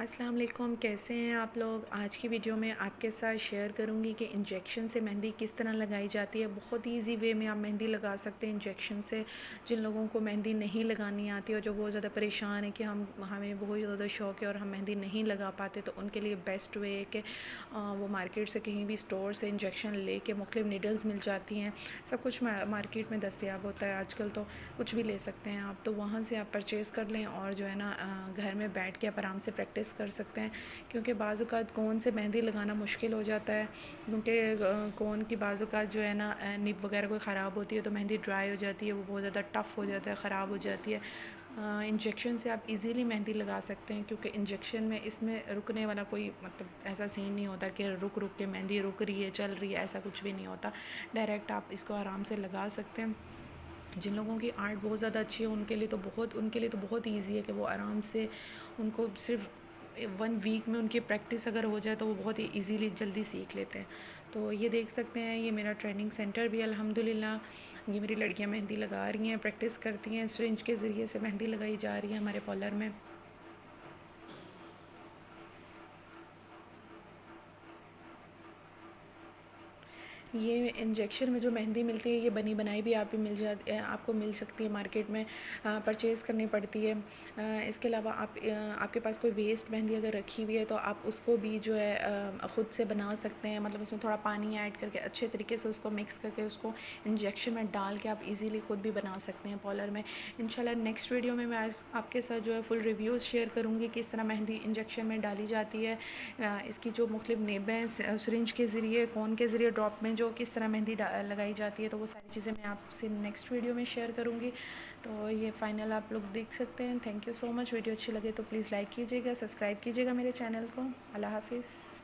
अस्सलाम वालेकुम, कैसे हैं आप लोग। आज की वीडियो में आपके साथ शेयर करूंगी कि इंजेक्शन से मेहंदी किस तरह लगाई जाती है। बहुत इजी वे में आप मेहंदी लगा सकते हैं इंजेक्शन से। जिन लोगों को मेहंदी नहीं लगानी आती और जो बहुत ज़्यादा परेशान है कि हमें बहुत ज़्यादा शौक़ है और हम मेहंदी नहीं लगा पाते, तो उनके लिए बेस्ट वे है कि वो मार्केट से कहीं भी स्टोर से इंजेक्शन ले के मुख्तलिफ नीडल्स मिल जाती हैं। सब कुछ मार्केट में दस्तयाब होता है आजकल, तो कुछ भी ले सकते हैं आप। तो वहाँ से आप परचेज़ कर लें और जो है ना घर में बैठ के आप आराम से प्रैक्टिस कर सकते हैं। क्योंकि बाज़-औक़ात कोन से मेहंदी लगाना मुश्किल हो जाता है, क्योंकि कोन की बाज़-औक़ात जो है ना निब वगैरह कोई ख़राब होती है तो मेहंदी ड्राई हो जाती है, वो बहुत ज़्यादा टफ़ हो जाता है, ख़राब हो जाती है। इंजेक्शन से आप इजीली मेहंदी लगा सकते हैं, क्योंकि इंजेक्शन में इसमें रुकने वाला कोई मतलब ऐसा सीन नहीं होता कि रुक रुक के मेहंदी रुक रही है, चल रही है, ऐसा कुछ भी नहीं होता। डायरेक्ट आप इसको आराम से लगा सकते हैं। जिन लोगों की आर्ट बहुत ज़्यादा अच्छी है उनके लिए तो बहुत ईजी है कि वो आराम से, उनको सिर्फ 1 वीक में उनकी प्रैक्टिस अगर हो जाए तो वो बहुत ही ईज़िली जल्दी सीख लेते हैं। तो ये देख सकते हैं, ये मेरा ट्रेनिंग सेंटर भी अल्हम्दुलिल्लाह। ये मेरी लड़कियां मेहंदी लगा रही हैं, प्रैक्टिस करती हैं, सिरिंज के ज़रिए से मेहंदी लगाई जा रही है हमारे पार्लर में। ये इंजेक्शन में जो मेहंदी मिलती है, ये बनी बनाई भी आपको मिल सकती है मार्केट में, परचेज़ करनी पड़ती है। इसके अलावा आपके पास कोई वेस्ट मेहंदी अगर रखी हुई है तो आप उसको भी जो है ख़ुद से बना सकते हैं। मतलब उसमें थोड़ा पानी ऐड करके अच्छे तरीके से उसको मिक्स करके उसको इंजेक्शन में डाल के आप इजीली ख़ुद भी बना सकते हैं पार्लर में। इंशाल्लाह नेक्स्ट वीडियो में मैं आज आपके साथ जो है फुल रिव्यूज़ शेयर करूँगी किस तरह मेहंदी इंजेक्शन में डाली जाती है। इसकी जो मुख्तलिफ नेब हैं, सिरिंज के ज़रिए, कोन के ज़रिए, ड्रॉप में जो किस तरह मेहंदी लगाई जाती है, तो वो सारी चीज़ें मैं आपसे नेक्स्ट वीडियो में शेयर करूँगी। तो ये फ़ाइनल आप लोग देख सकते हैं। Thank you so much. Video अच्छी लगे तो प्लीज़ लाइक कीजिएगा, सब्सक्राइब कीजिएगा मेरे चैनल को। अल्लाह हाफ़िज़।